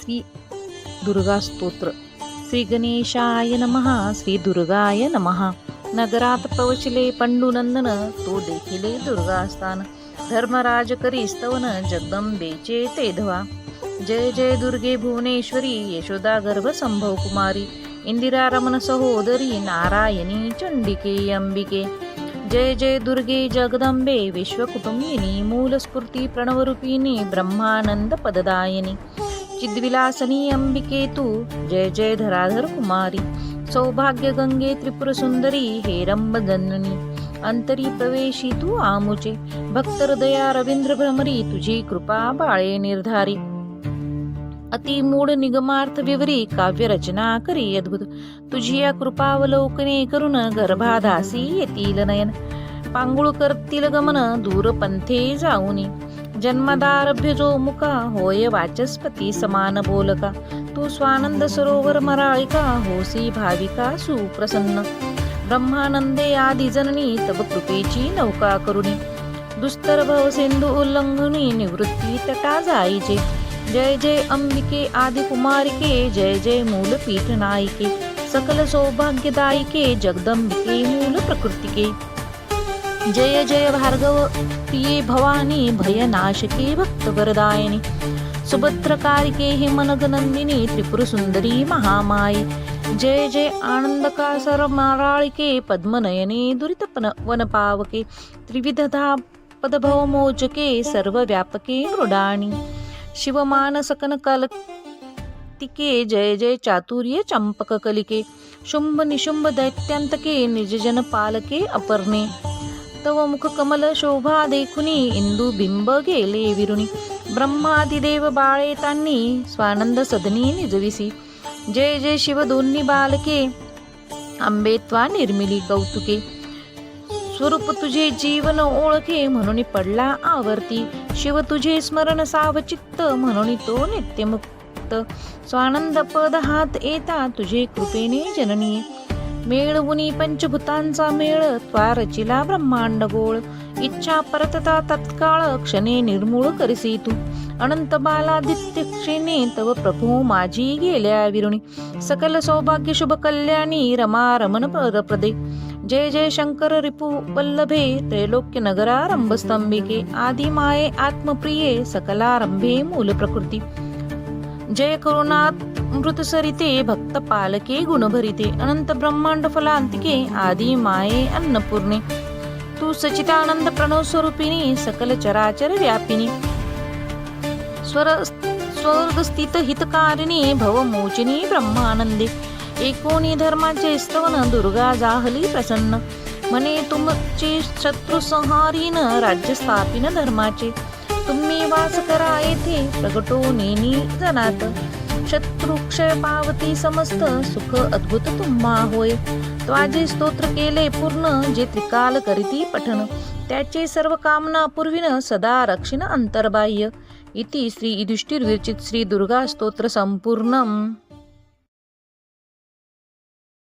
श्री दुर्गा स्तोत्र. श्री गणेशाय नमः. श्री दुर्गाय नमः. नगरात प्रवचिले पंडुनंदन, तो देखिले दुर्गास्थान. धर्मराज करी स्तवन, जगदंबेचे ते धवा. जय जय दुर्गे भुवनेश्वरी, यशोदा गर्भ संभव कुमारी. इंदिरा रमण सहोदरी, नारायणी चंडिके अंबिके. जय जय दुर्गे जगदंबे, विश्वकुटुंबिनी. मूलस्फूर्ती प्रणवरूपिणी, ब्रह्मानंद पददायिनी. चिद्विलासनी अंबिके तू, जय जय धराधर कुमारी. सौभाग्य गंगे त्रिपुर सुंदरी, हेरंब जननी. अंतरी प्रवेशी तू आमुचे, भक्त हृदया रवींद्र भ्रमरी. तुझी कृपा बाळे निर्धारी. अति मूढ निगमार्थ विवरी, काव्य रचना करी अद्भुत. तुझी या कृपावलोकने करून, गर्भाधासी येतील नयन. पांगुळ करतील गमन, दूर पंथे जाऊनी. जन्मदारभ्य जो मुका, होय वाचस्पती समान बोलका. तू स्वानंद सरोवर मराळिका, होसी भाविका सुप्रसन्न. ब्रह्मानंदे आदि जननी, तब कृपेची नौका करुणी. दुस्तर भव सिंधू उल्लंघनी, निवृत्ती तटा जाईचे. जय जय अंबिके आदि कुमारिके, जय जय मूलपीठ नायिके. सकल सौभाग्यदायिके, जगदंबिके मूल प्रकृतिके. जय जय भार्गव प्रिये भवानी, भयनाशके भक्तवरदायिनी. सुभद्रकारिके हे मनगनंदिनी, त्रिपुर सुंदरी महामाये. जय जय आनंदकासर माराळिके, पद्मनयने दुरित वनपावके. त्रिविधधा पदभवमोचके, सर्वव्यापके मृडाणी. शिवमानसकन कलतिके, जय जय चातुर्य चंपक कलिके. शुंभ निशुंभ दैत्यांतके, निजजन पालके अपर्णे. तव मुख कमल शोभा देखुनी, इंदू बिंब गेले विरुणी. ब्रह्मादिदेव बाळे तांनी, स्वानंद सदनी निजविसी. जय जय शिव दोन्ही बालके, आंबे त्वा निर्मिली कौतुके. स्वरूप तुझे जीवन ओळखे, म्हणून पडला आवर्ती. शिव तुझे स्मरण सावचित्त, म्हणून तो नित्यमुक्त. स्वानंद पद हात येता, तुझे कृपेने जननीय. मेळवुनी पंचभूतांचा मेळ, त्वा रचिला ब्रह्मांड गोळ. इच्छा परतता तत्काळ, क्षणे निर्मूळ करसी तू. अनंत बालादित्य क्षेणे, तव प्रभू माझी गेल्या विरुणी. सकल सौभाग्य शुभ कल्याणी, रमा रमण परप्रदे. जय जय शंकर रिपु वल्लभे, त्रैलोक्य नगरारंभ स्तंभिके. आदि माये आत्मप्रिये, सकलारंभे मूल प्रकृती. जय करुणामृत सरिते, भक्त पालके गुणभरिते. अनंत ब्रह्मांड फलांतिके, आदि माये अन्नपूर्णे. तू सचितानंद प्रणव स्वरूपिणी, सकल चराचर व्यापिनी. स्वर्गस्थित हितकारिणी, भवमोचिनी ब्रह्मानंदे. एकोणी धर्माचे स्तवन, दुर्गा जाहली प्रसन्न. म्हणे तुमचे शत्रु संहारीन, राज्य स्थापिन धर्माचे. तुम्ही वास करा येथे, प्रगटो नेनी जनात. शत्रुक्षय पावती समस्त, सुख अद्भुत तुम्हा होय. त्वाजे स्तोत्र केले पूर्ण, जे त्रिकाल करीती पठन. त्याचे सर्व कामना पूर्विन, सदा रक्षिण अंतर्बाह्य. इति श्री युधिष्ठिर विरचित श्री दुर्गा स्तोत्र संपूर्णम.